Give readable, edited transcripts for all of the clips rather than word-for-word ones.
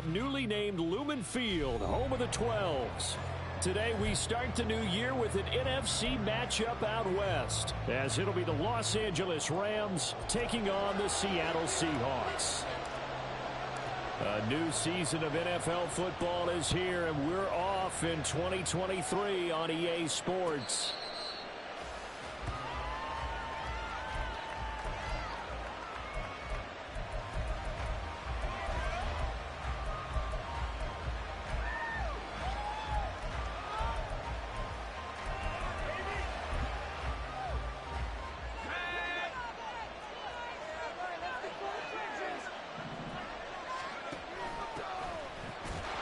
newly named Lumen Field, home of the 12s. Today we start the new year with an NFC matchup out west, as it'll be the Los Angeles Rams taking on the Seattle Seahawks. A new season of NFL football is here, and we're off in 2023 on EA Sports.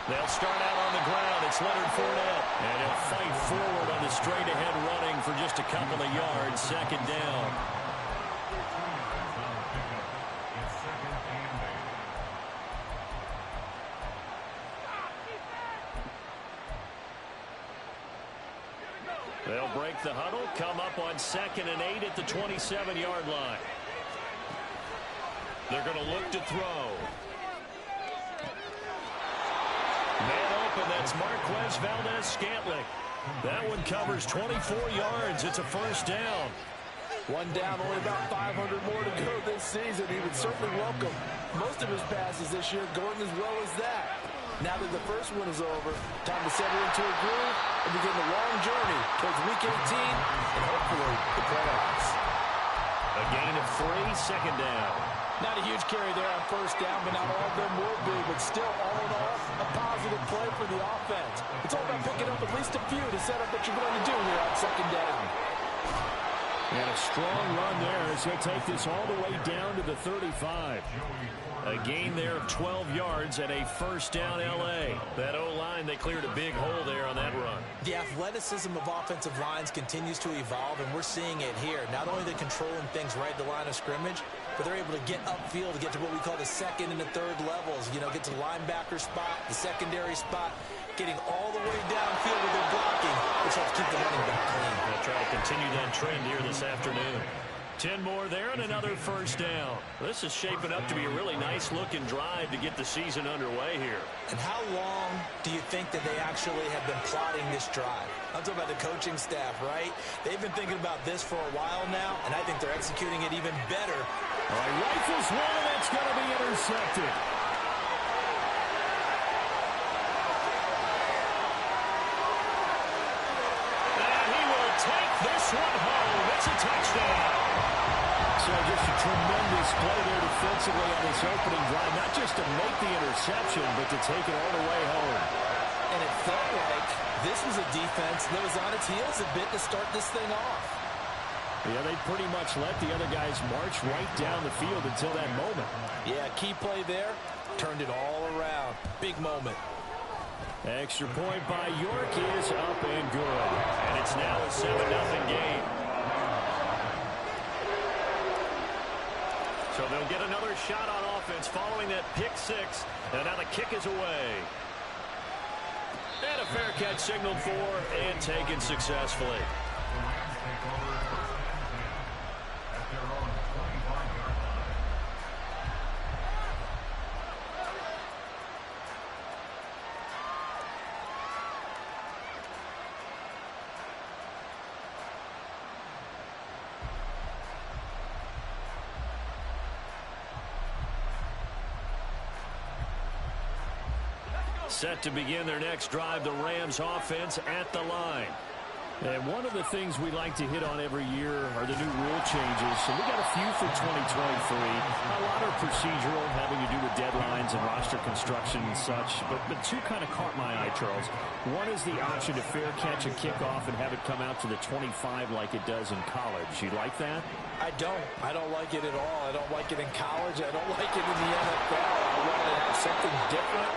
They'll start out on the ground. It's Leonard Fournette. And he'll fight forward on the straight-ahead running for just a couple of yards. Second down. They'll break the huddle, come up on 2nd and 8 at the 27-yard line. They're going to look to throw. Man open, that's Marquez Valdez-Scantling. That one covers 24 yards. It's a first down. One down, only about 500 more to go this season. He would certainly welcome most of his passes this year going as well as that. Now that the first one is over, time to settle into a groove and begin the long journey towards Week 18 and hopefully the playoffs. A gain of 3, second down. Not a huge carry there on first down, but not all of them will be. But still, all in all, a positive play for the offense. It's all about picking up at least a few to set up what you're going to do here on second down. And a strong run there as he'll take this all the way down to the 35. A gain there of 12 yards and a first down L.A. That O-line, they cleared a big hole there on that run. The athleticism of offensive lines continues to evolve, and we're seeing it here. Not only are they controlling things right at the line of scrimmage, but they're able to get upfield to get to what we call the second and the third levels. You know, get to the linebacker spot, the secondary spot, getting all the way downfield with their blocking, which helps keep the running back clean. They'll try to continue that trend here this afternoon. 10 more there and another first down. This is shaping up to be a really nice-looking drive to get the season underway here. And how long do you think that they actually have been plotting this drive? I'm talking about the coaching staff, right? They've been thinking about this for a while now, and I think they're executing it even better. All right, rifles one, and that's going to be intercepted. And he will take this one home. It's a touchdown. So just a tremendous play there defensively on this opening drive. Not just to make the interception, but to take it all the way home. And it felt like this was a defense that was on its heels a bit to start this thing off. Yeah, they pretty much let the other guys march right down the field until that moment. Yeah, key play there. Turned it all around. Big moment. Extra point by York is up and good. And it's now a 7-0 game. So they'll get another shot on offense following that pick six. And now the kick is away. And a fair catch signaled for and taken successfully. Set to begin their next drive, the Rams offense at the line. And one of the things we like to hit on every year are the new rule changes. And we got a few for 2023. A lot are procedural, having to do with deadlines and roster construction and such. But two kind of caught my eye, Charles. One is the option to fair catch a kickoff and have it come out to the 25 like it does in college. You like that? I don't. I don't like it at all. I don't like it in college. I don't like it in the NFL. I want to have something different.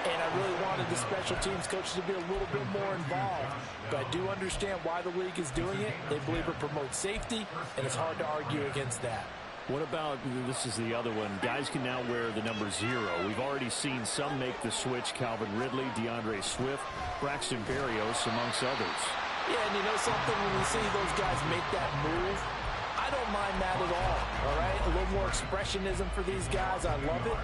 And I really wanted the special teams coaches to be a little bit more involved. But I do understand why the league is doing it. They believe it promotes safety, and it's hard to argue against that. What about, this is the other one, guys can now wear the number 0. We've already seen some make the switch, Calvin Ridley, DeAndre Swift, Braxton Berrios, amongst others. Yeah, and you know something, when you see those guys make that move, I don't mind that at all right? A little more expressionism for these guys. I love it.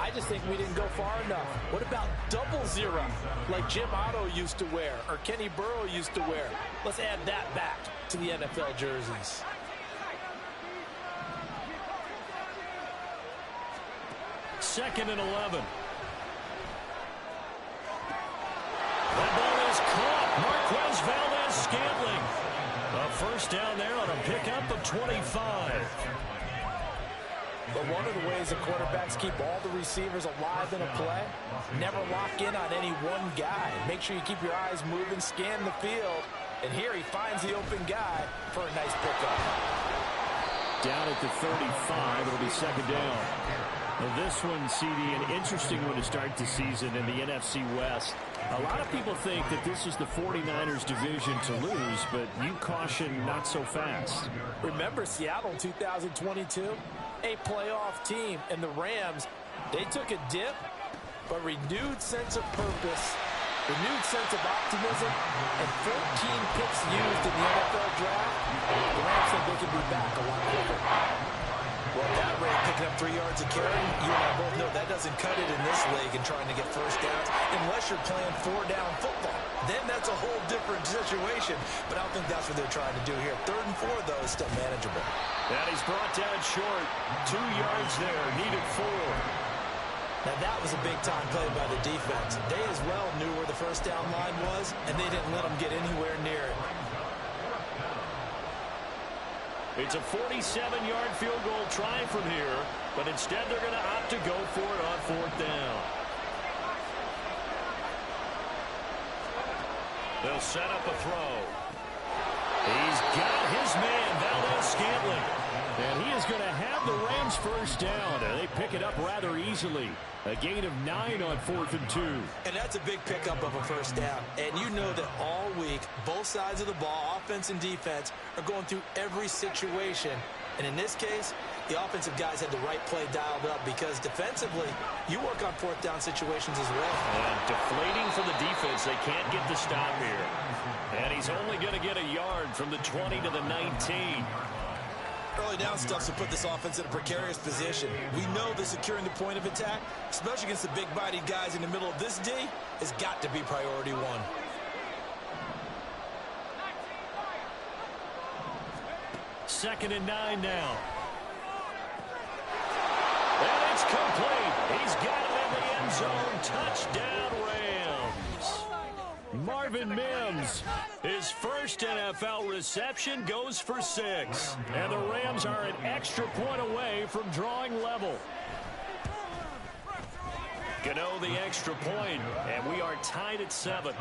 I just think we didn't go far enough. What about double zero, like Jim Otto used to wear or Kenny Burrow used to wear? Let's add that back to the NFL jerseys. Second and 11. That ball is caught. Marquez Valdes-Scantling. A first down there on a pickup of 25. But one of the ways the quarterbacks keep all the receivers alive in a play, never lock in on any one guy. Make sure you keep your eyes moving, scan the field. And here he finds the open guy for a nice pickup. Down at the 35, it'll be second down. Now this one, CD, an interesting one to start the season in the NFC West. A lot of people think that this is the 49ers division to lose, but you caution not so fast. Remember Seattle in 2022? A playoff team, and the Rams, they took a dip, but renewed sense of purpose, renewed sense of optimism, and 14 picks used in the NFL draft. The Rams think they can be back a lot quicker. Well, at that rate, picking up 3 yards a carry, you and I both know that doesn't cut it in this league and trying to get first downs unless you're playing 4-down football. Then that's a whole different situation, but I don't think that's what they're trying to do here. 3rd and 4, though, is still manageable. And he's brought down short. 2 yards there, needed 4. Now, that was a big-time play by the defense. They as well knew where the first down line was, and they didn't let them get anywhere near it. It's a 47-yard field goal try from here, but instead they're going to opt to go for it on 4th down. They'll set up a throw. He's got his man, Valdes-Scantling. And he is going to have the Rams first down, and they pick it up rather easily. A gain of 9 on 4th and 2. And that's a big pickup of a first down. And you know that all week, both sides of the ball, offense and defense, are going through every situation. And in this case, the offensive guys had the right play dialed up because defensively, you work on 4th down situations as well. And deflating for the defense. They can't get the stop here. And he's only going to get a yard from the 20 to the 19. Early down stuff to put this offense in a precarious position. We know that securing the point of attack, especially against the big-bodied guys in the middle of this D, has got to be priority 1. Second and 9 now. And it's complete. He's got it in the end zone. Touchdown, Rams. Marvin Mims, his first NFL reception, goes for 6. And the Rams are an extra point away from drawing level. Gano the extra point, and we are tied at 7.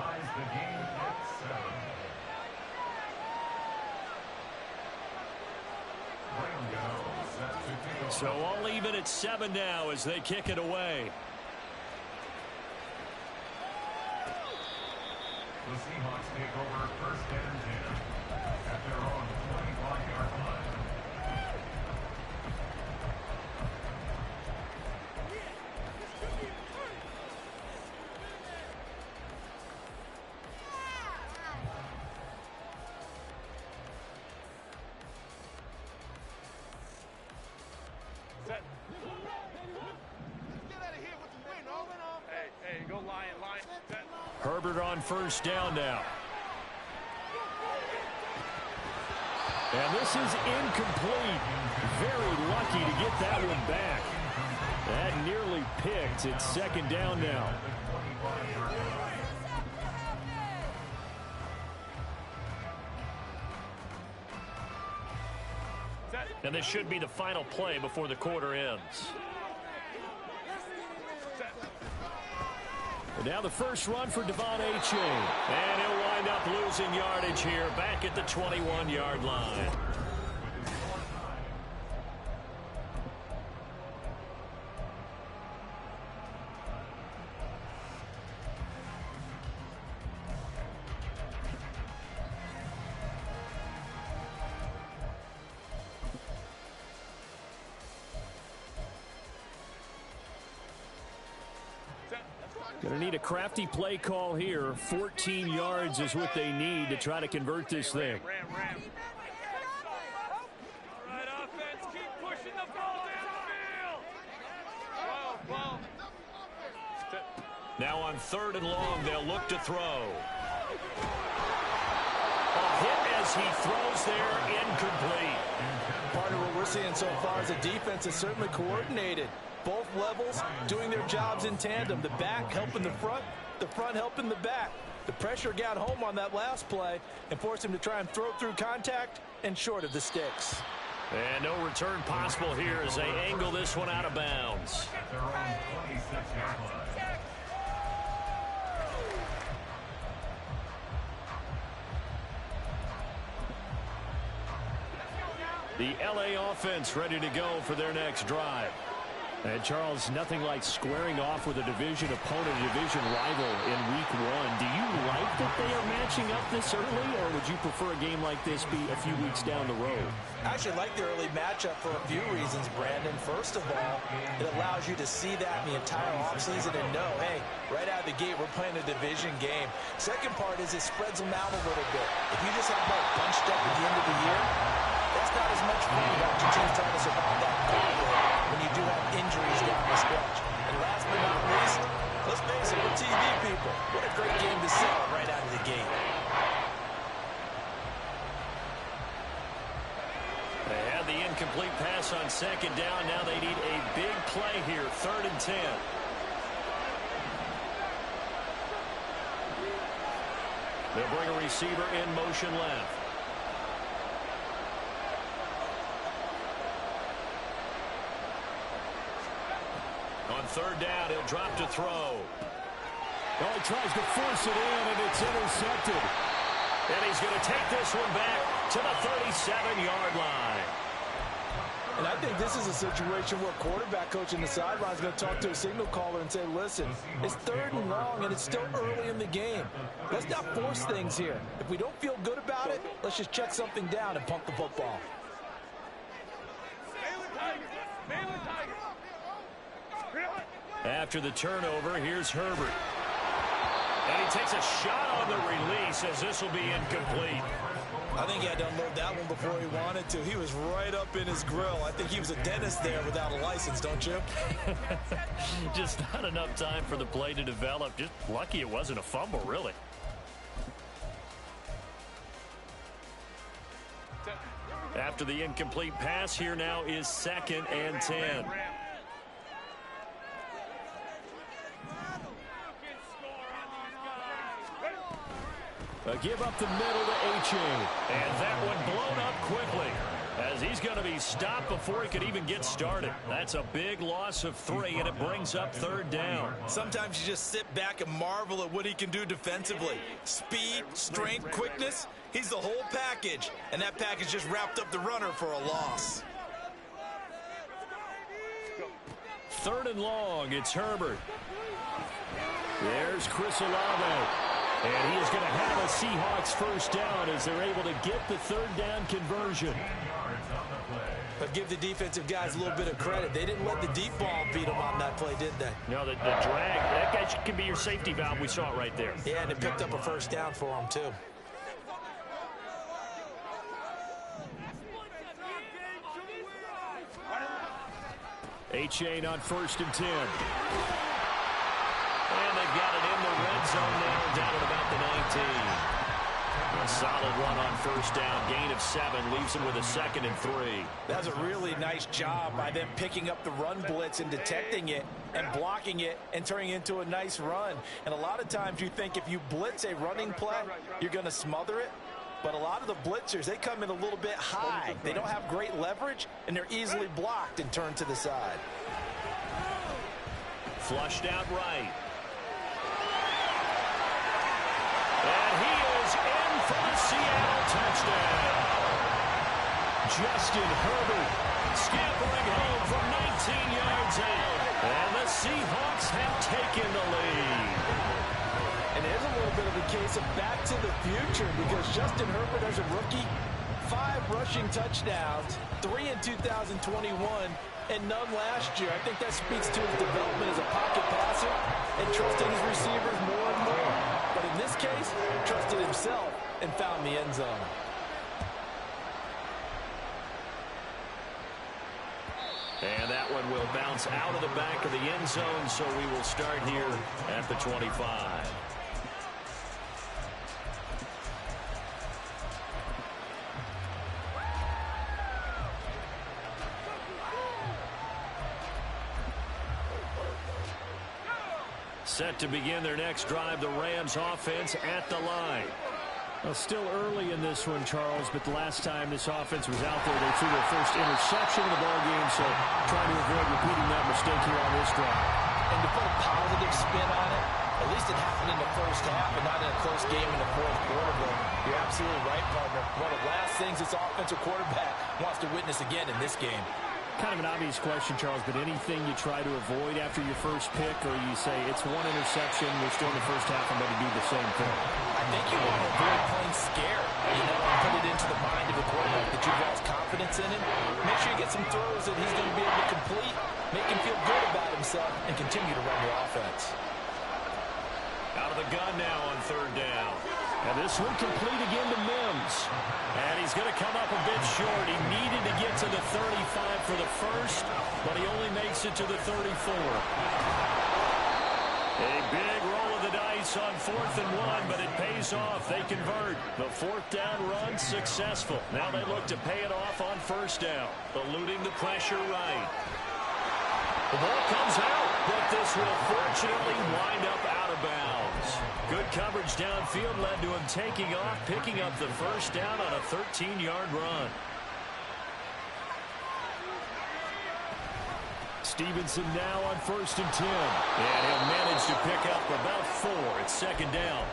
So all even at 7 now as they kick it away. The Seahawks take over 1st and 10 at their own 25-yard line. Herbert on first down now. And this is incomplete. Very lucky to get that one back. That nearly picked. It's 2nd down now. And this should be the final play before the quarter ends. And now the first run for Devon Achane. And he'll wind up losing yardage here back at the 21-yard line. Going to need a crafty play call here. 14 yards is what they need to try to convert this thing. All right, offense, keep pushing the ball downfield. Ball. Now on 3rd and long, they'll look to throw. A hit as he throws there, incomplete. Part of what we're seeing so far is the defense is certainly coordinated. Both levels doing their jobs in tandem. The back helping the front helping the back. The pressure got home on that last play and forced him to try and throw through contact and short of the sticks. And no return possible here as they angle this one out of bounds. At their own 26-yard line. The LA offense ready to go for their next drive. And, Charles, nothing like squaring off with a division opponent, a division rival in Week 1. Do you like that they are matching up this early, or would you prefer a game like this be a few weeks down the road? I actually like the early matchup for a few reasons, Brandon. First of all, it allows you to see that in the entire offseason and know, hey, right out of the gate, we're playing a division game. Second part is it spreads them out a little bit. If you just have them bunched up at the end of the year, that's not as much fun about your team trying to survive that gauntlet when you do have injuries down the stretch. And last but not least, let's face it, we're TV people. What a great game to sell right out of the gate. They had the incomplete pass on 2nd down. Now they need a big play here, 3rd and 10. They'll bring a receiver in motion left. On 3rd down, he'll drop to throw. Oh, he tries to force it in, and it's intercepted. And he's going to take this one back to the 37-yard line. And I think this is a situation where quarterback coach in the sideline is going to talk to a signal caller and say, listen, it's 3rd and long, and it's still early in the game. Let's not force things here. If we don't feel good about it, let's just check something down and pump the football. After the turnover, here's Herbert. And he takes a shot on the release as this will be incomplete. I think he had to unload that one before he wanted to. He was right up in his grill. I think he was a dentist there without a license, don't you? Just not enough time for the play to develop. Just lucky it wasn't a fumble, really. After the incomplete pass, here now is 2nd and 10. Give up the middle to H.A. And that one blown up quickly as he's going to be stopped before he could even get started. That's a big loss of 3, and it brings up 3rd down. Sometimes you just sit back and marvel at what he can do defensively. Speed, strength, quickness, he's the whole package. And that package just wrapped up the runner for a loss. 3rd and long, it's Herbert. There's Chris Olave. And he is going to have a Seahawks 1st down as they're able to get the 3rd down conversion. But give the defensive guys a little bit of credit. They didn't let the deep ball beat them on that play, did they? No, the drag, that guy can be your safety valve. We saw it right there. Yeah, and it picked up a 1st down for them, too. H.A. on 1st and 10. And they've got it in the red zone now, down at about the 19. A solid run on 1st down. Gain of 7 leaves them with a 2nd and 3. That's a really nice job by them picking up the run blitz and detecting it and blocking it and turning it into a nice run. And a lot of times you think if you blitz a running play, you're going to smother it. But a lot of the blitzers, they come in a little bit high. They don't have great leverage, and they're easily blocked and turned to the side. Flushed out right. And he is in for the Seattle touchdown. Justin Herbert scampering home from 19 yards out. And the Seahawks have taken the lead. And there's a little bit of a case of back to the future because Justin Herbert as a rookie, 5 rushing touchdowns, 3 in 2021, and none last year. I think that speaks to his development as a pocket passer and trusting his receivers more and more. But in this case, trusted himself and found the end zone. And that one will bounce out of the back of the end zone, so we will start here at the 25. Set to begin their next drive, the Rams offense at the line. Well, still early in this one, Charles, but the last time this offense was out there, they threw their first interception of the ballgame, so trying to avoid repeating that mistake here on this drive. And to put a positive spin on it, at least it happened in the first half and not in a close game in the fourth quarter. But you're absolutely right, partner. One of the last things this offensive quarterback wants to witness again in this game. Kind of an obvious question, Charles, but anything you try to avoid after your first pick, or you say it's one interception, we're still in the first half, I'm going to do the same thing? I think you want to avoid playing scared, and put it into the mind of the quarterback that you've lost confidence in him. Make sure you get some throws that he's going to be able to complete, make him feel good about himself, and continue to run your offense. Out of the gun now on third down. And this one complete again to Mims. And he's going to come up a bit short. He needed to get to the 35 for the first, but he only makes it to the 34. A big roll of the dice on 4th and 1, but it pays off. They convert. The 4th down run successful. Now they look to pay it off on 1st down, eluding the pressure right. The ball comes out, but this will fortunately wind up out of bounds. Good coverage downfield led to him taking off, picking up the 1st down on a 13-yard run. Stevenson now on 1st and 10. And he'll manage to pick up about 4 at 2nd down.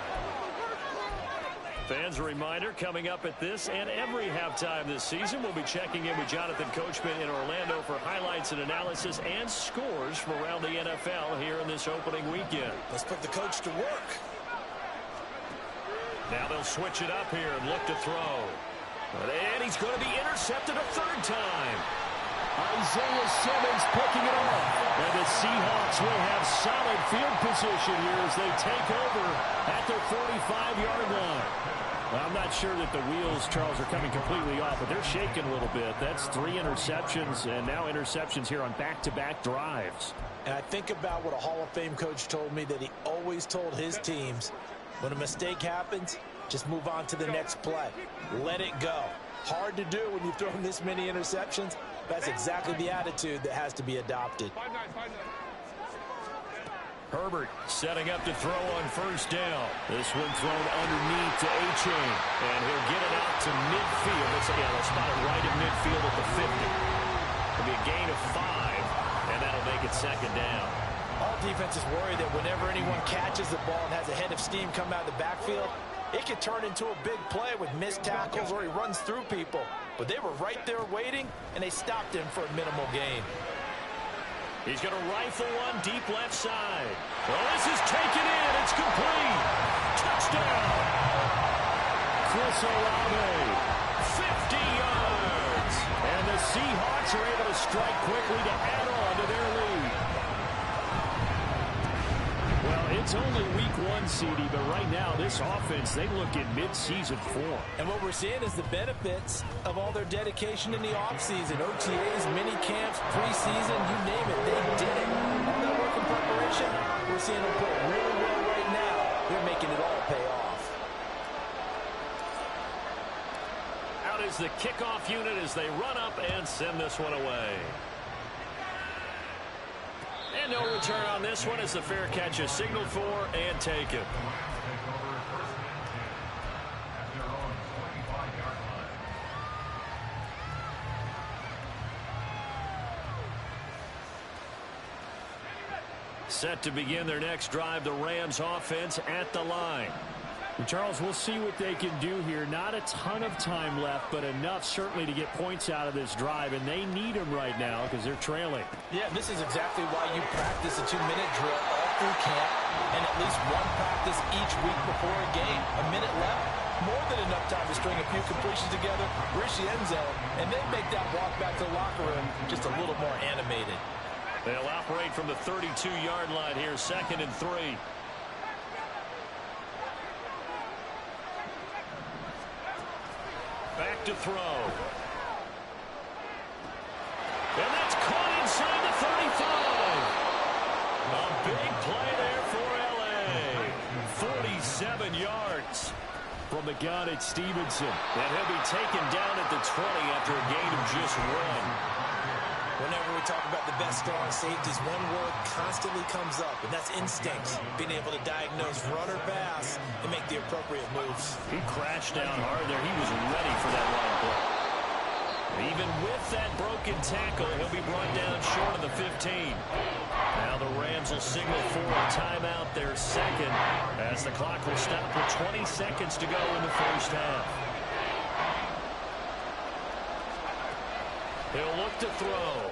Fans, a reminder, coming up at this and every halftime this season, we'll be checking in with Jonathan Coachman in Orlando for highlights and analysis and scores from around the NFL here in this opening weekend. Let's put the coach to work. Now they'll switch it up here and look to throw. And he's going to be intercepted a 3rd time. Isaiah Simmons picking it off. And the Seahawks will have solid field position here as they take over at their 45-yard line. Well, I'm not sure that the wheels, Charles, are coming completely off, but they're shaking a little bit. That's 3 interceptions, and now interceptions here on back-to-back drives. And I think about what a Hall of Fame coach told me, that he always told his teams, when a mistake happens, just move on to the next play. Let it go. Hard to do when you've thrown this many interceptions. That's exactly the attitude that has to be adopted. Herbert setting up to throw on 1st down. This one thrown underneath to A-Chain. And he'll get it out to midfield. They'll spot it right at midfield at the 50. It'll be a gain of 5, and that'll make it 2nd down. All defenses worry that whenever anyone catches the ball and has a head of steam come out of the backfield, it could turn into a big play with missed tackles or he runs through people. But they were right there waiting, and they stopped him for a minimal gain. He's going to rifle one deep left side. Well, this is taken in. It's complete. Touchdown. Chris Olave, 50 yards. And the Seahawks are able to strike quickly to add on to their lead. Well, it's only week 1, CD, but right now this offense, they look in mid-season form. And what we're seeing is the benefits of all their dedication in the offseason. OTAs, mini camps, preseason, you name it, they did it. All that work in preparation, we're seeing them play really well right now. They're making it all pay off. Out is the kickoff unit as they run up and send this one away. And no return on this one as the fair catch is signaled for and taken. Set to begin their next drive, the Rams offense at the line. And Charles, we'll see what they can do here. Not a ton of time left, but enough certainly to get points out of this drive, and they need them right now because they're trailing. Yeah, this is exactly why you practice a 2-minute drill all through camp and at least one practice each week before a game. A minute left, more than enough time to string a few completions together, reach the end zone, and then make that walk back to the locker room just a little more animated. They'll operate from the 32-yard line here, 2nd and 3. Back to throw. And that's caught big play there for LA. 47 yards. From the gun, it's Stevenson. And he'll be taken down at the 20 after a gain of just 1. Whenever we talk about the best strong safeties, one word constantly comes up, and that's instinct. Being able to diagnose run or pass and make the appropriate moves. He crashed down hard there. He was ready for that line play. Even with that broken tackle, he'll be brought down short of the 15. Now the Rams will signal for a timeout, their second, as the clock will stop with 20 seconds to go in the first half. He'll look to throw.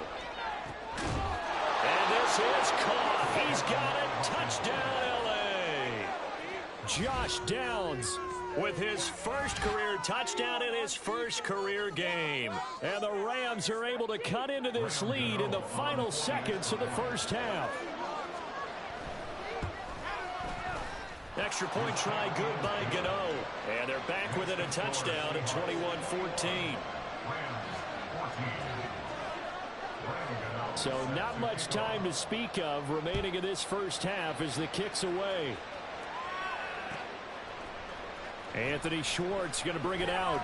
And this is caught. He's got it. Touchdown, L.A. Josh Downs with his first career touchdown in his first career game. And the Rams are able to cut into this lead in the final seconds of the first half. Extra point try good by Gano. And they're back within a touchdown at 21-14. So not much time to speak of remaining in this first half as the kick's away. Anthony Schwartz going to bring it out.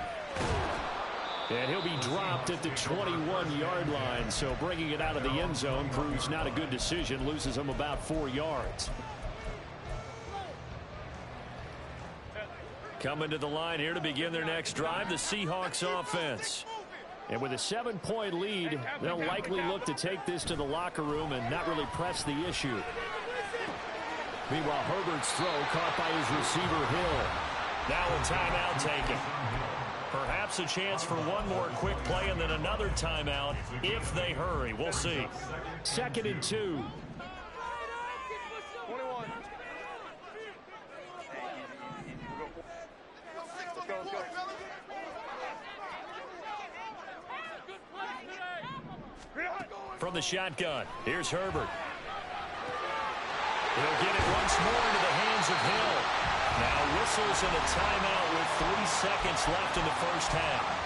And he'll be dropped at the 21-yard line. So bringing it out of the end zone proves not a good decision. Loses him about 4 yards. Coming to the line here to begin their next drive, the Seahawks offense. And with a 7-point lead, they'll likely look to take this to the locker room and not really press the issue. Meanwhile, Herbert's throw caught by his receiver, Hill. Now a timeout taken. Perhaps a chance for one more quick play and then another timeout if they hurry. We'll see. 2nd and 2. From the shotgun, here's Herbert. He'll get it once more into the hands of Hill. Now whistles and a timeout with 3 seconds left in the first half.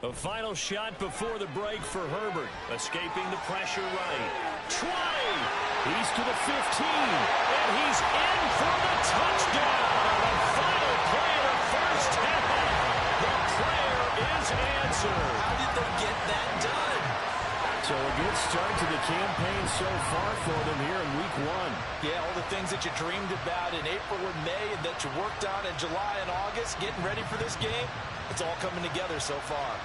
A final shot before the break for Herbert. Escaping the pressure right. 20. He's to the 15. And he's in for the touchdown. The final play of the first half. The prayer is answered. How did they get that done? So a good start to the campaign so far for them here in week 1. Yeah, all the things that you dreamed about in April and May and that you worked on in July and August, getting ready for this game, it's all coming together so far.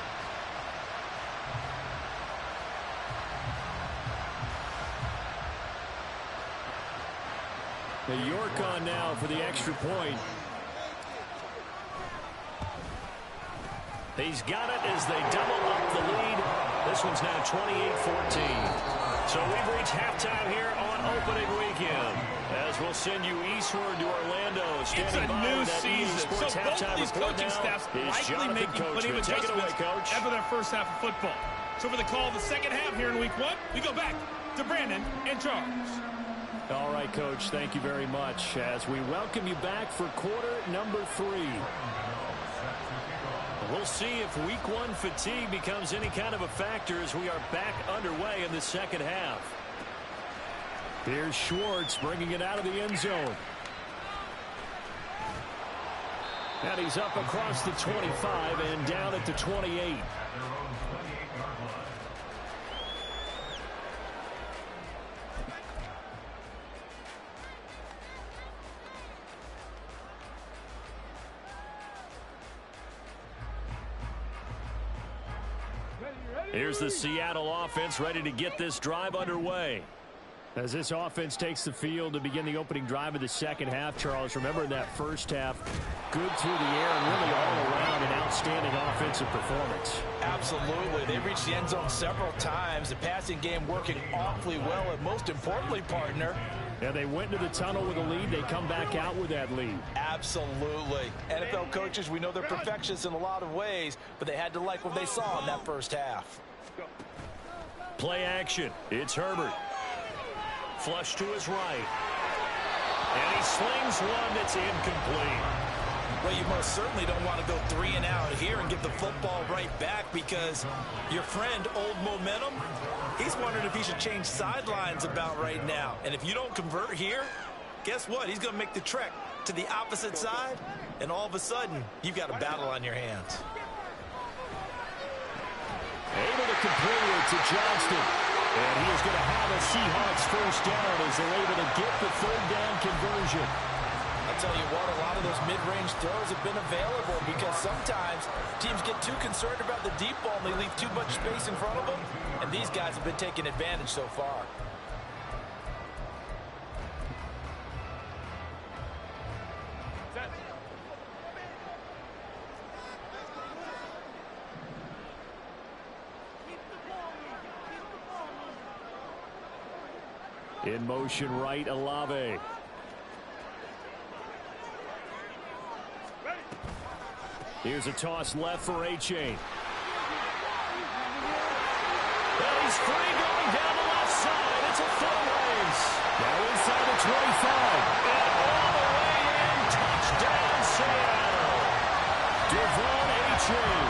The York on now for the extra point. He's got it as they double up the lead. This one's now 28-14. So we've reached halftime here on opening weekend. As we'll send you eastward to Orlando. It's a new season, so both of these coaching staffs likely making plenty of adjustments after their first half of football. So for the call of the second half here in week 1, we go back to Brandon and Charles. All right, Coach, thank you very much as we welcome you back for quarter number 3. We'll see if week 1 fatigue becomes any kind of a factor as we are back underway in the second half. Here's Schwartz bringing it out of the end zone. And he's up across the 25 and down at the 28. Here's the Seattle offense ready to get this drive underway. As this offense takes the field to begin the opening drive of the second half, Charles, remember in that first half, good through the air and really all around an outstanding offensive performance. Absolutely. They reached the end zone several times. The passing game working awfully well. And most importantly, partner, And they went to the tunnel with a lead. They come back out with that lead. Absolutely. NFL coaches, we know they're perfectionists in a lot of ways, but they had to like what they saw in that first half. Play action. It's Herbert. Flush to his right. And he slings one that's incomplete. Well, you most certainly don't want to go 3 and out here and get the football right back, because your friend, Old Momentum, he's wondering if he should change sidelines about right now. And if you don't convert here, guess what? He's going to make the trek to the opposite side, and all of a sudden, you've got a battle on your hands. Able to complete it to Johnston. And he is going to have a Seahawks first down as they're able to get the third down conversion. I'll tell you what, a lot of those mid-range throws have been available, because sometimes teams get too concerned about the deep ball and they leave too much space in front of them, and these guys have been taking advantage so far. In motion right, Olave. Here's a toss left for A-Chain. And he's free going down the left side. It's a full race. Now inside the 25. And all the way in. Touchdown, Seattle. Devon A-Chain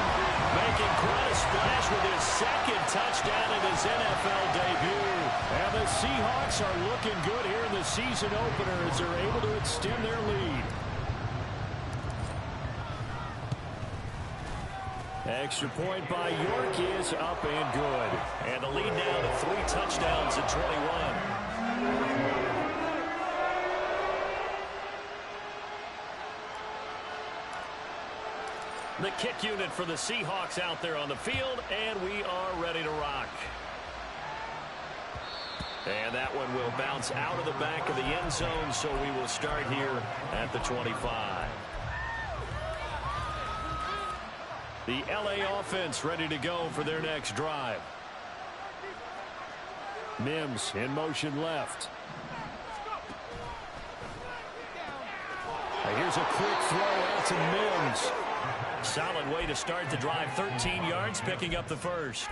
making quite a splash with his second touchdown in his NFL debut. And the Seahawks are looking good here in the season opener as they're able to extend their lead. Extra point by York is up and good. And the lead now to 3 touchdowns at 21. The kick unit for the Seahawks out there on the field, and we are ready to rock. And that one will bounce out of the back of the end zone, so we will start here at the 25. The LA offense ready to go for their next drive. Mims in motion left. Here's a quick throw out to Mims. Solid way to start the drive. 13 yards, picking up the first.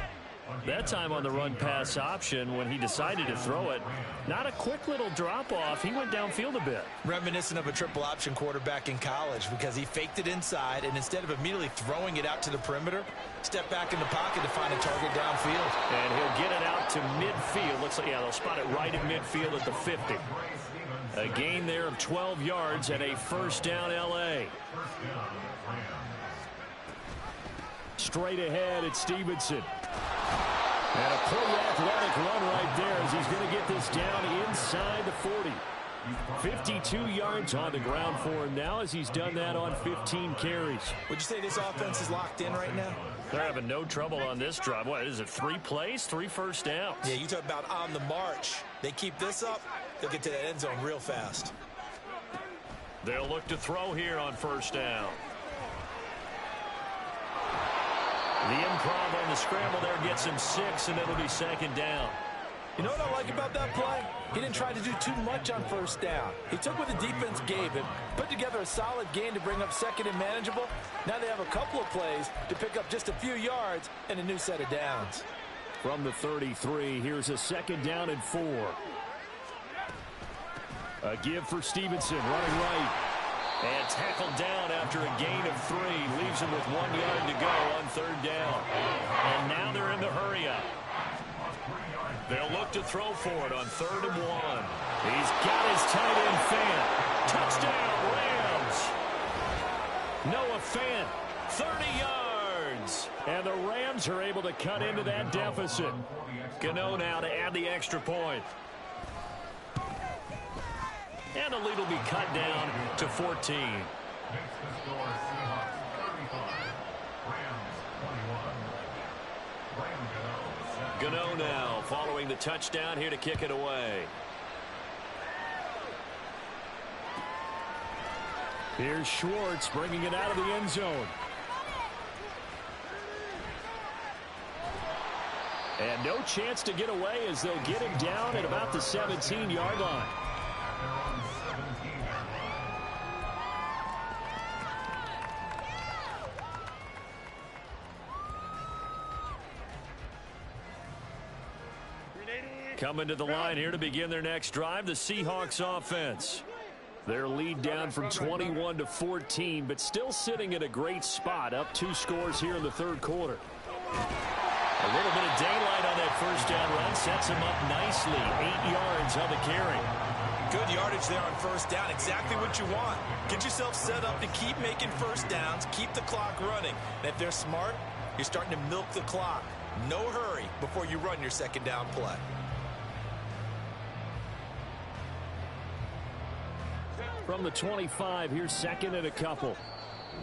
That time on the run-pass option when he decided to throw it. Not a quick little drop-off. He went downfield a bit. Reminiscent of a triple option quarterback in college, because he faked it inside, and instead of immediately throwing it out to the perimeter, stepped back in the pocket to find a target downfield. And he'll get it out to midfield. Looks like, yeah, they'll spot it right at midfield at the 50. A gain there of 12 yards and a first down L.A. Straight ahead, it's Stevenson. And a pretty athletic run right there as he's going to get this down inside the 40. 52 yards on the ground for him now as he's done that on 15 carries. Would you say this offense is locked in right now? They're having no trouble on this drive. What is it, 3 plays, 3 first downs? Yeah, you talk about on the march. They keep this up, they'll get to that end zone real fast. They'll look to throw here on first down. The improv on the scramble there gets him 6, and it'll be second down. You know what I like about that play? He didn't try to do too much on first down. He took what the defense gave him, put together a solid gain to bring up second and manageable. Now they have a couple of plays to pick up just a few yards and a new set of downs. From the 33, here's a second down and 4. A give for Stevenson, running right. And tackled down after a gain of 3. Leaves him with 1 yard to go on third down. And now they're in the hurry-up. They'll look to throw for it on 3rd and 1. He's got his tight end Fant. Touchdown, Rams. Noah Fant, 30 yards. And the Rams are able to cut into that deficit. Gano now to add the extra point. And the lead will be cut down to 14. Gano now following the touchdown here to kick it away. Here's Schwartz bringing it out of the end zone. And no chance to get away as they'll get him down at about the 17-yard line. Coming to the line here to begin their next drive, the Seahawks offense. Their lead down from 21 to 14, but still sitting at a great spot, up 2 scores here in the third quarter. A little bit of daylight on that first down run sets him up nicely. 8 yards on the carry. Good yardage there on first down. Exactly what you want. Get yourself set up to keep making first downs, keep the clock running. And if they're smart, you're starting to milk the clock. No hurry before you run your second down play. From the 25, here's second and a couple.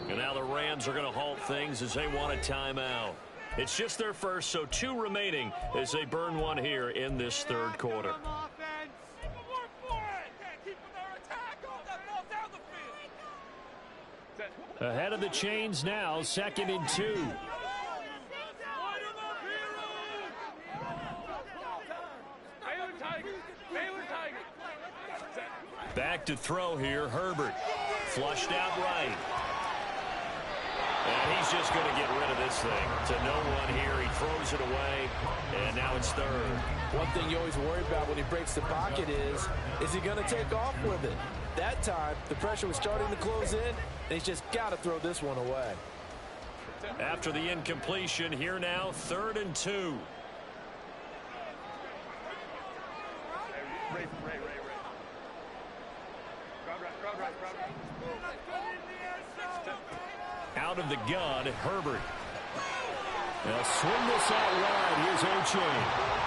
And now the Rams are going to halt things as they want a timeout. It's just their first, so 2 remaining as they burn one here in this third quarter. Ahead of the chains now, second and 2. Back to throw here, Herbert. Flushed out right. And he's just going to get rid of this thing. To no one here. He throws it away. And now it's third. One thing you always worry about when he breaks the pocket is he going to take off with it? That time, the pressure was starting to close in, and he's just got to throw this one away. After the incompletion, here now, third and 2. Out of the gun, Herbert. They'll swing this out wide. Here's O'Chain.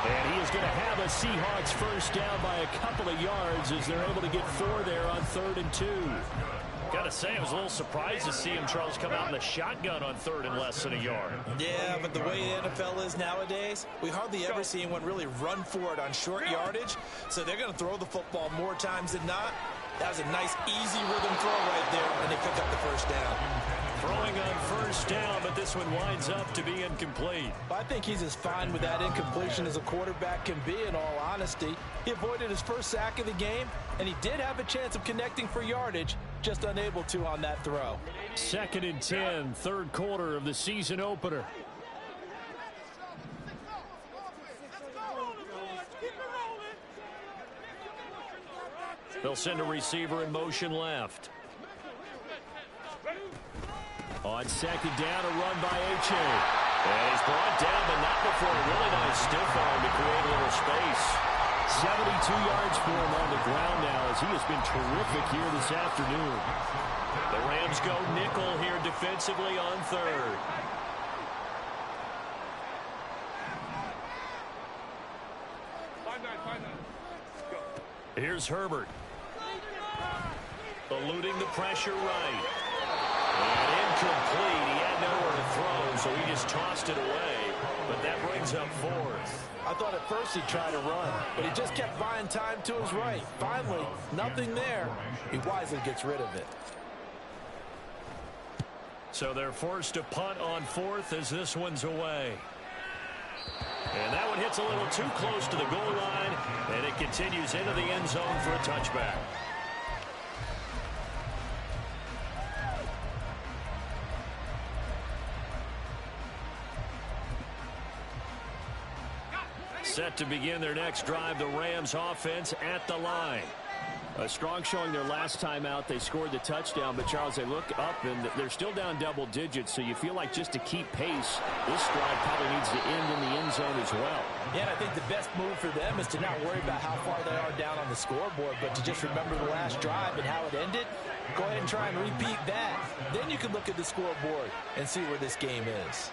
And he is going to have a Seahawks first down by a couple of yards as they're able to get 4 there on third and 2. Got to say, I was a little surprised to see him, Charles, come out in the shotgun on third and less than a yard. Yeah, but the way the NFL is nowadays, we hardly ever see anyone really run for it on short yardage. So they're going to throw the football more times than not. That was a nice, easy rhythm throw right there, and they pick up the first down. Throwing on first down, but this one winds up to be incomplete. I think he's as fine with that incompletion as a quarterback can be, in all honesty. He avoided his first sack of the game, and he did have a chance of connecting for yardage, just unable to on that throw. Second and 10, third quarter of the season opener. They'll send a receiver in motion left. On second down, a run by H.A. And he's brought down, but not before a really nice stiff arm to create a little space. 72 yards for him on the ground now as he has been terrific here this afternoon. The Rams go nickel here defensively on third. Here's Herbert. Eluding the pressure right. And incomplete. He had nowhere to throw, so he just tossed it away. But that brings up fourth. I thought at first he'd try to run, but he just kept buying time to his right. Finally, nothing there. He wisely gets rid of it. So they're forced to punt on fourth as this one's away. And that one hits a little too close to the goal line, and it continues into the end zone for a touchback. Set to begin their next drive, the Rams offense at the line. A strong showing their last time out. They scored the touchdown, but Charles, they look up and they're still down double digits, so you feel like just to keep pace, this drive probably needs to end in the end zone as well. Yeah, and I think the best move for them is to not worry about how far they are down on the scoreboard, but to just remember the last drive and how it ended. Go ahead and try and repeat that. Then you can look at the scoreboard and see where this game is.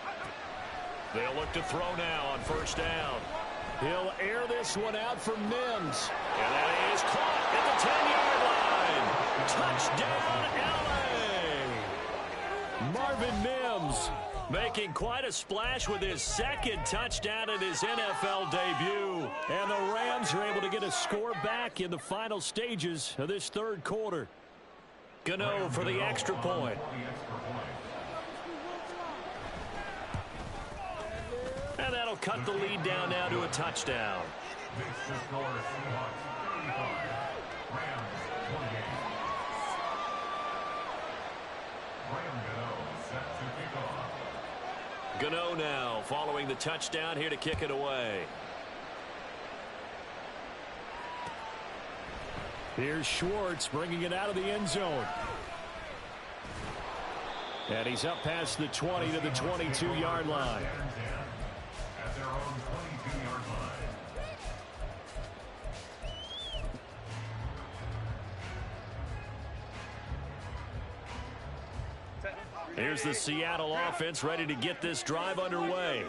They'll look to throw now on first down. He'll air this one out for Mims. And that is caught at the 10-yard line. Touchdown, LA. Marvin Mims making quite a splash with his second touchdown at his NFL debut. And the Rams are able to get a score back in the final stages of this third quarter. Gano for the extra point. And that'll cut the lead down now to a touchdown. Gano now following the touchdown here to kick it away. Here's Schwartz bringing it out of the end zone. And he's up past the 20 to the 22-yard line. At their own 22-yard line. Here's the Seattle offense ready to get this drive underway.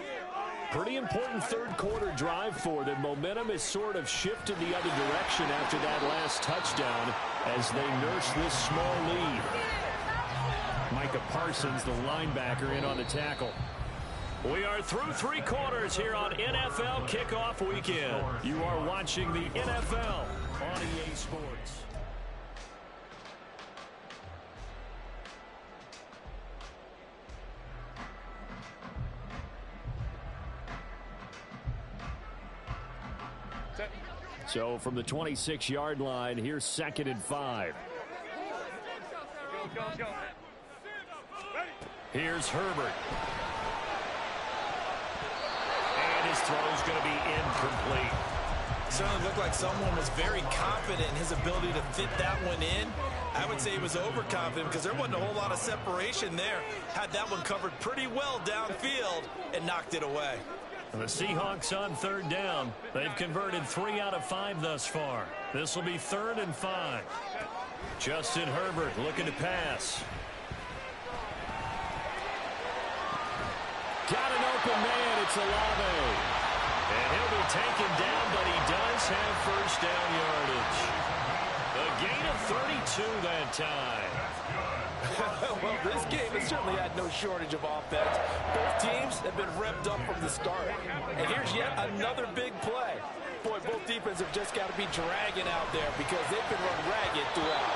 Pretty important third quarter drive for them. Momentum has sort of shifted the other direction after that last touchdown as they nurse this small lead. Micah Parsons, the linebacker, in on the tackle. We are through three quarters here on NFL Kickoff Weekend. You are watching the NFL on EA Sports. So from the 26-yard line, here's 2nd and 5. Here's Herbert. And his throw's going to be incomplete. Certainly looked like someone was very confident in his ability to fit that one in. I would say he was overconfident because there wasn't a whole lot of separation there. Had that one covered pretty well downfield and knocked it away. The Seahawks on 3rd down. They've converted 3 out of 5 thus far. This will be 3rd and 5. Justin Herbert looking to pass. Got an open man. It's Olave. And he'll be taken down, but he does have first down yardage. A gain of 32 that time. Well, this game has certainly had no shortage of offense. Both teams have been revved up from the start. And here's yet another big play. Boy, both defenses have just got to be dragging out there because they've been run ragged throughout.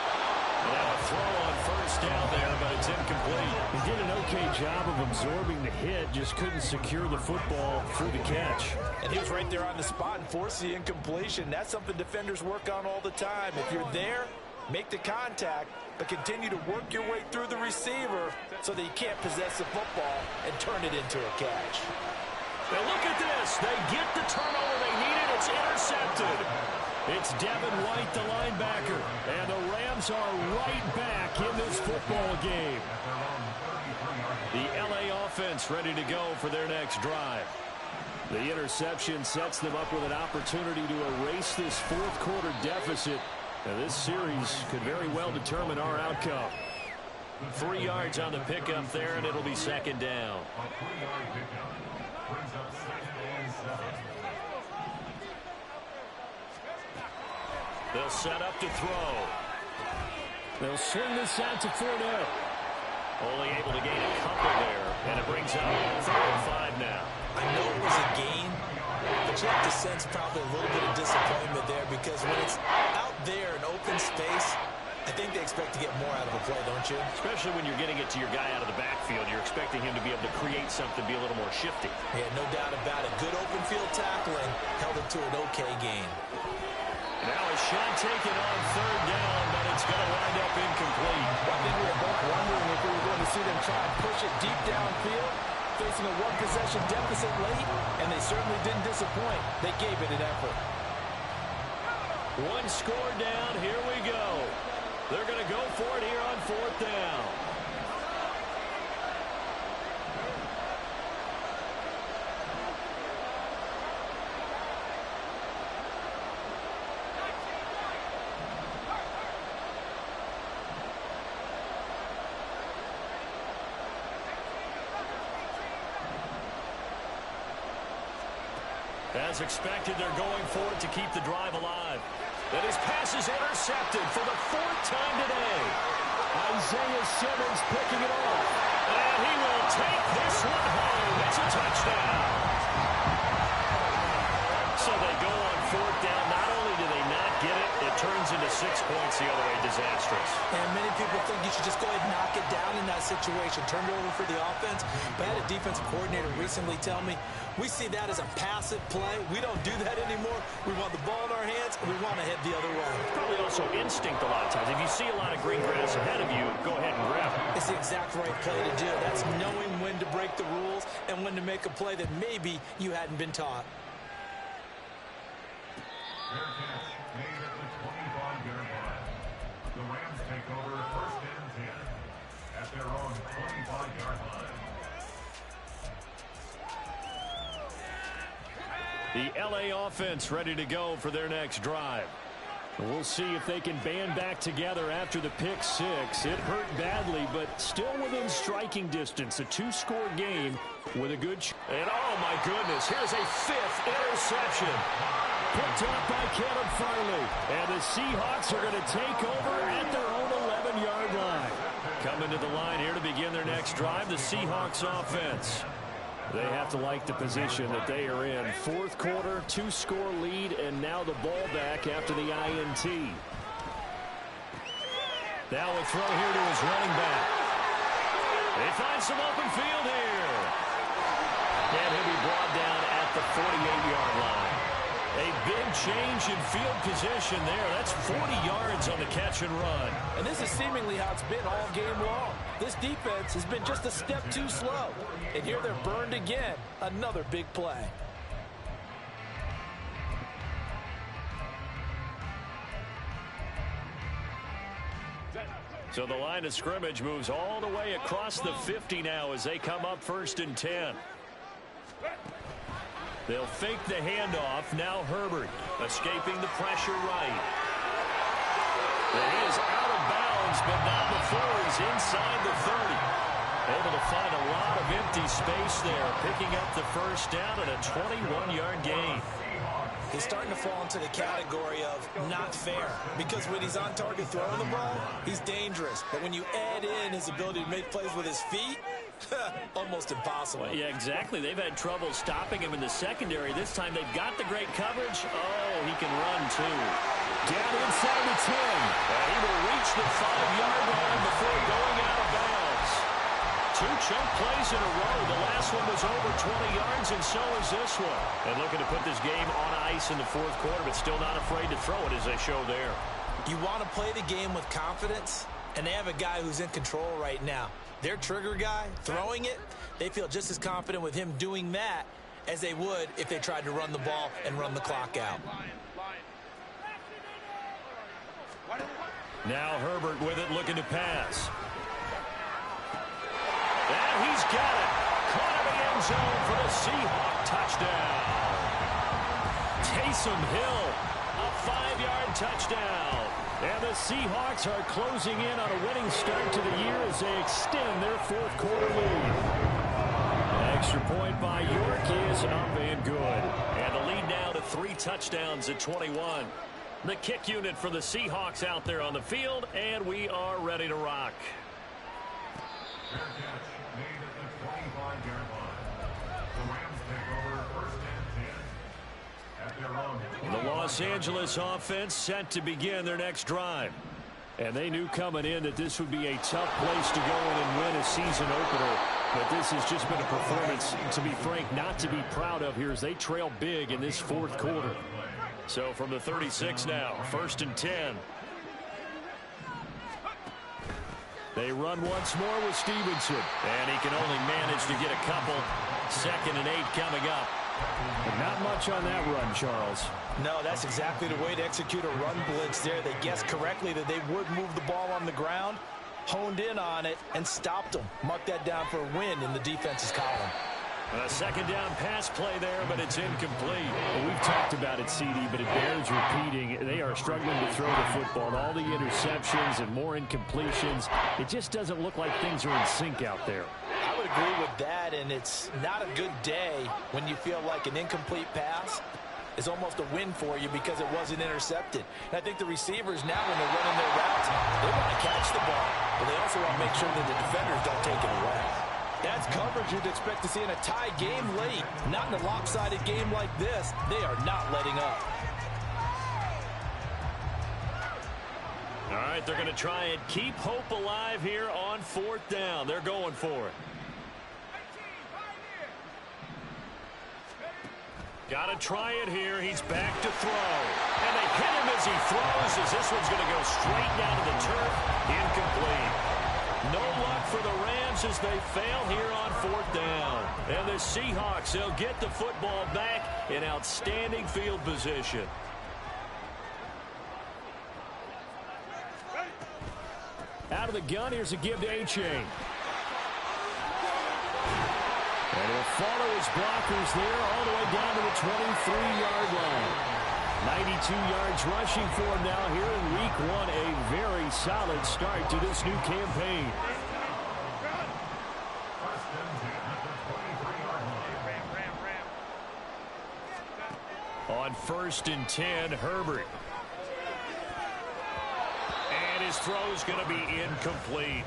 Now a throw on first down there, but it's incomplete. He did an okay job of absorbing the hit, just couldn't secure the football through the catch. And he was right there on the spot and forced the incompletion. That's something defenders work on all the time. If you're there, make the contact, but continue to work your way through the receiver so that you can't possess the football and turn it into a catch. Now look at this. They get the turnover they needed. It's intercepted. It's Devin White, the linebacker. And the Rams are right back in this football game. The LA offense ready to go for their next drive. The interception sets them up with an opportunity to erase this fourth quarter deficit. Now, this series could very well determine our outcome. 3 yards on the pickup there, and it'll be 2nd down. A 3-yard pickup brings up 2nd and 7. They'll set up to throw. They'll swing this out to Fournette. Only able to gain a couple there, and it brings up 3rd and 5 now. I know it was a gain, but you have to sense probably a little bit of disappointment there because when it's out there in open space, I think they expect to get more out of a play, don't you? Especially when you're getting it to your guy out of the backfield. You're expecting him to be able to create something, be a little more shifty. Yeah, no doubt about it. Good open field tackling held it to an okay gain. Now a shot taken on 3rd down, but it's going to wind up incomplete. I think we were both wondering if we were going to see them try and push it deep downfield, facing a one-possession deficit late, and they certainly didn't disappoint. They gave it an effort. One score down. Here we go. They're going to go for it here on 4th down. As expected, they're going for it to keep the drive alive. And his pass is intercepted for the 4th time today. Isaiah Simmons picking it off. And he will take this one home. It's a touchdown. So they go on 4th down. Not only do they not get it, it turns into 6 points the other way. Disastrous. And many people think you should just go ahead and knock it down in that situation. Turn it over for the offense. But I had a defensive coordinator recently tell me, we see that as a passive play. We don't do that anymore. We want the ball in our hands, and we want to head the other way. Probably also instinct a lot of times. If you see a lot of green grass ahead of you, go ahead and grab it. It's the exact right play to do. That's knowing when to break the rules and when to make a play that maybe you hadn't been taught. Fair catch made at the 25-yard line. The Rams take over first and 10 at their own 25-yard line. The LA offense ready to go for their next drive. We'll see if they can band back together after the pick six. It hurt badly, but still within striking distance. A two-score game with a good... And oh, my goodness, here's a fifth interception. Picked up by Caleb Farley. And the Seahawks are going to take over at their own 11-yard line. Coming to the line here to begin their next drive, the Seahawks offense. They have to like the position that they are in. Fourth quarter, two-score lead, and now the ball back after the INT. Now a throw here to his running back. They find some open field here. And he'll be brought down at the 48-yard line. A big change in field position there. That's 40 yards on the catch and run. And this is seemingly how it's been all game long. This defense has been just a step too slow. And here they're burned again. Another big play. So the line of scrimmage moves all the way across the 50 now as they come up first and 10. They'll fake the handoff. Now Herbert escaping the pressure right. He is out of bounds, but not before he's inside the 30. Able to find a lot of empty space there, picking up the first down and a 21-yard gain. He's starting to fall into the category of not fair, because when he's on target throwing the ball, he's dangerous. But when you add in his ability to make plays with his feet, almost impossible. Well, yeah, exactly. They've had trouble stopping him in the secondary. This time they've got the great coverage. Oh, he can run, too. Down inside the 10. And he will reach the 5-yard line before going out of bounds. Two chunk plays in a row. The last one was over 20 yards, and so is this one. And looking to put this game on ice in the fourth quarter, but still not afraid to throw it as they show there. You want to play the game with confidence, and they have a guy who's in control right now. Their trigger guy, throwing it, they feel just as confident with him doing that as they would if they tried to run the ball and run the clock out. Now Herbert with it, looking to pass. And he's got it. Caught in the end zone for the Seahawk touchdown. Taysom Hill, a 5-yard touchdown. And the Seahawks are closing in on a winning start to the year as they extend their fourth quarter lead. Extra point by York is up and good. And the lead now to 3 touchdowns at 21. The kick unit for the Seahawks out there on the field, and we are ready to rock. Fair catch made at the 25-yard line. The Rams take over first and 10 at their own. The Los Angeles offense set to begin their next drive. And they knew coming in that this would be a tough place to go in and win a season opener. But this has just been a performance, to be frank, not to be proud of here as they trail big in this fourth quarter. So from the 36 now, first and 10. They run once more with Stevenson. And he can only manage to get a couple. 2nd and 8 coming up. But not much on that run, Charles. No, that's exactly the way to execute a run blitz there. They guessed correctly that they would move the ball on the ground, honed in on it, and stopped them. Mark that down for a win in the defense's column. A second down pass play there, but it's incomplete. Well, we've talked about it, CD, but it bears repeating. They are struggling to throw the football. And all the interceptions and more incompletions, it just doesn't look like things are in sync out there. I would agree with that, and it's not a good day when you feel like an incomplete pass is almost a win for you because it wasn't intercepted. And I think the receivers now, when they're running their routes, they want to catch the ball, but they also want to make sure that the defenders don't take it away. That's coverage you'd expect to see in a tie game late. Not in a lopsided game like this. They are not letting up. All right, they're going to try and keep hope alive here on 4th down. They're going for it. Got to try it here. He's back to throw. And they hit him as he throws, as this one's going to go straight down to the turf. Incomplete. No luck for the Rams as they fail here on 4th down. And the Seahawks, they'll get the football back in outstanding field position. Out of the gun, here's a give to A-Chain. And he'll follow his blockers there all the way down to the 23-yard line. 92 yards rushing for him now here in week 1. A very solid start to this new campaign. On 1st and 10, Herbert. And his throw's going to be incomplete.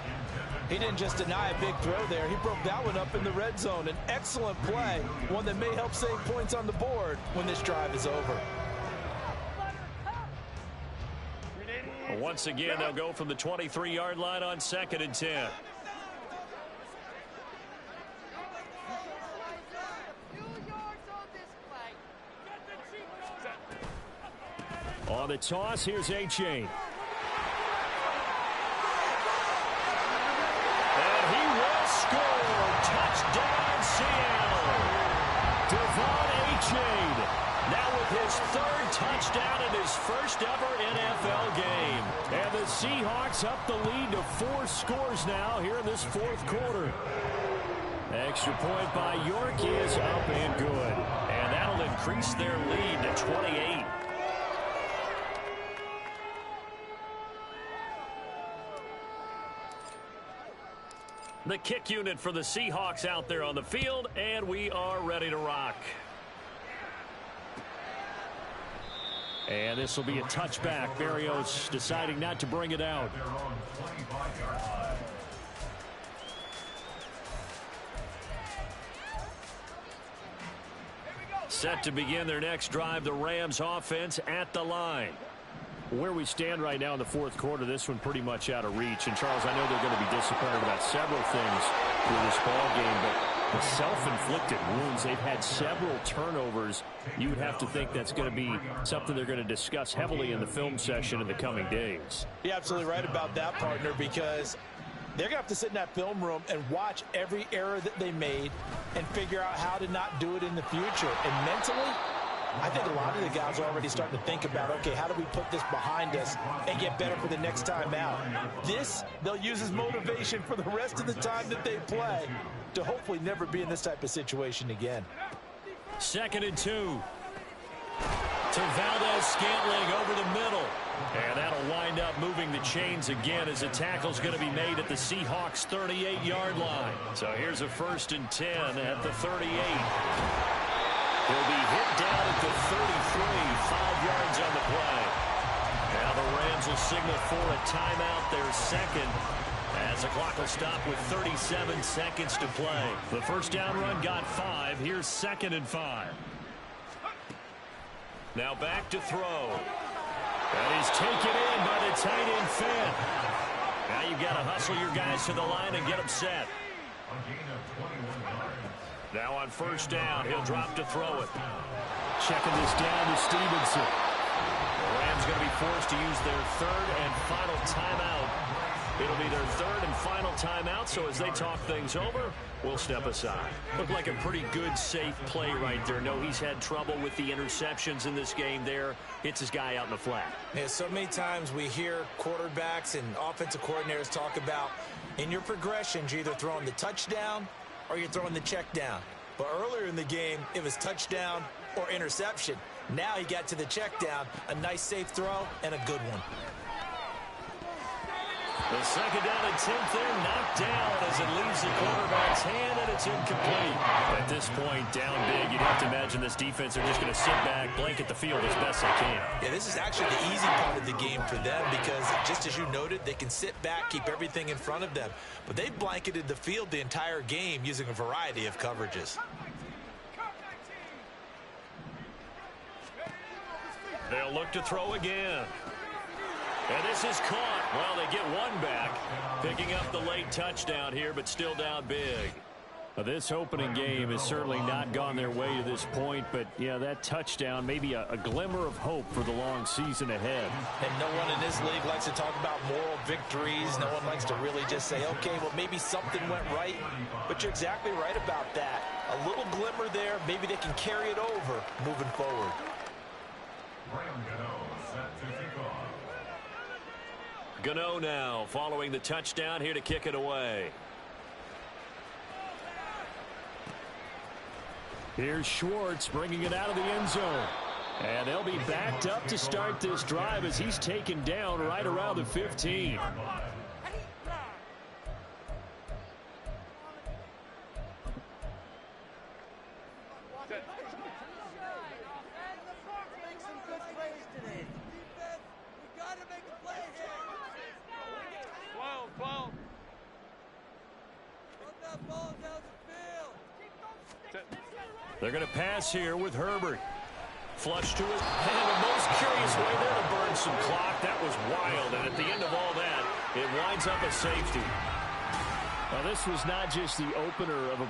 He didn't just deny a big throw there. He broke that one up in the red zone. An excellent play, one that may help save points on the board when this drive is over. Once again, they'll go from the 23-yard line on 2nd and 10. On the toss, here's A-Chain. And he will score. Touchdown, Seattle. Devon A-Chain. Now with his 3rd touchdown in his first ever NFL game. And the Seahawks up the lead to 4 scores now here in this 4th quarter. Extra point by York is up and good. And that'll increase their lead to 28. The kick unit for the Seahawks out there on the field, and we are ready to rock. And this will be a touchback. Berrios deciding not to bring it out. Set to begin their next drive, the Rams offense at the line. Where we stand right now in the 4th quarter, this one pretty much out of reach. And, Charles, I know they're going to be disappointed about several things with this ball game, but the self-inflicted wounds, they've had several turnovers. You would have to think that's going to be something they're going to discuss heavily in the film session in the coming days. You're absolutely right about that, partner, because they're going to have to sit in that film room and watch every error that they made and figure out how to not do it in the future. And mentally, I think a lot of the guys are already starting to think about, okay, how do we put this behind us and get better for the next time out? This, they'll use as motivation for the rest of the time that they play to hopefully never be in this type of situation again. 2nd and 2. To Valdez-Scantling over the middle. And that'll wind up moving the chains again as the tackle's going to be made at the Seahawks' 38-yard line. So here's a 1st and 10 at the 38. He'll be hit down at the 33, 5 yards on the play. Now the Rams will signal for a timeout, their 2nd, as the clock will stop with 37 seconds to play. The first down run got 5. Here's 2nd and 5. Now back to throw. That is taken in by the tight end Finn. Now you've got to hustle your guys to the line and get them set. Now on 1st down, he'll drop to throw it. Checking this down to Stevenson. The Rams going to be forced to use their 3rd and final timeout. It'll be their 3rd and final timeout, so as they talk things over, we'll step aside. Looked like a pretty good, safe play right there. No, he's had trouble with the interceptions in this game there. Hits his guy out in the flat. Yeah, so many times we hear quarterbacks and offensive coordinators talk about, in your progressions, you're either throwing the touchdown or you're throwing the check down. But earlier in the game, it was touchdown or interception. Now he got to the check down, a nice safe throw, and a good one. The 2nd down and 10th there, knocked down as it leaves the quarterback's hand, and it's incomplete. At this point, down big, you'd have to imagine this defense are just going to sit back, blanket the field as best they can. Yeah, this is actually the easy part of the game for them because, just as you noted, they can sit back, keep everything in front of them. But they've blanketed the field the entire game using a variety of coverages. They'll look to throw again. And this is caught. Well, they get one back, picking up the late touchdown here, but still down big. This opening game has certainly not gone their way to this point, but, yeah, that touchdown, maybe a glimmer of hope for the long season ahead. And no one in this league likes to talk about moral victories. No one likes to really just say, okay, well, maybe something went right. But you're exactly right about that. A little glimmer there. Maybe they can carry it over moving forward. Gano now following the touchdown here to kick it away. Here's Schwartz bringing it out of the end zone. And they'll be backed up to start this drive as he's taken down right around the 15. They're going to pass here with Herbert. Flush to it. And the most curious way there to burn some clock. That was wild. And at the end of all that, it winds up a safety. Now, this was not just the opener of a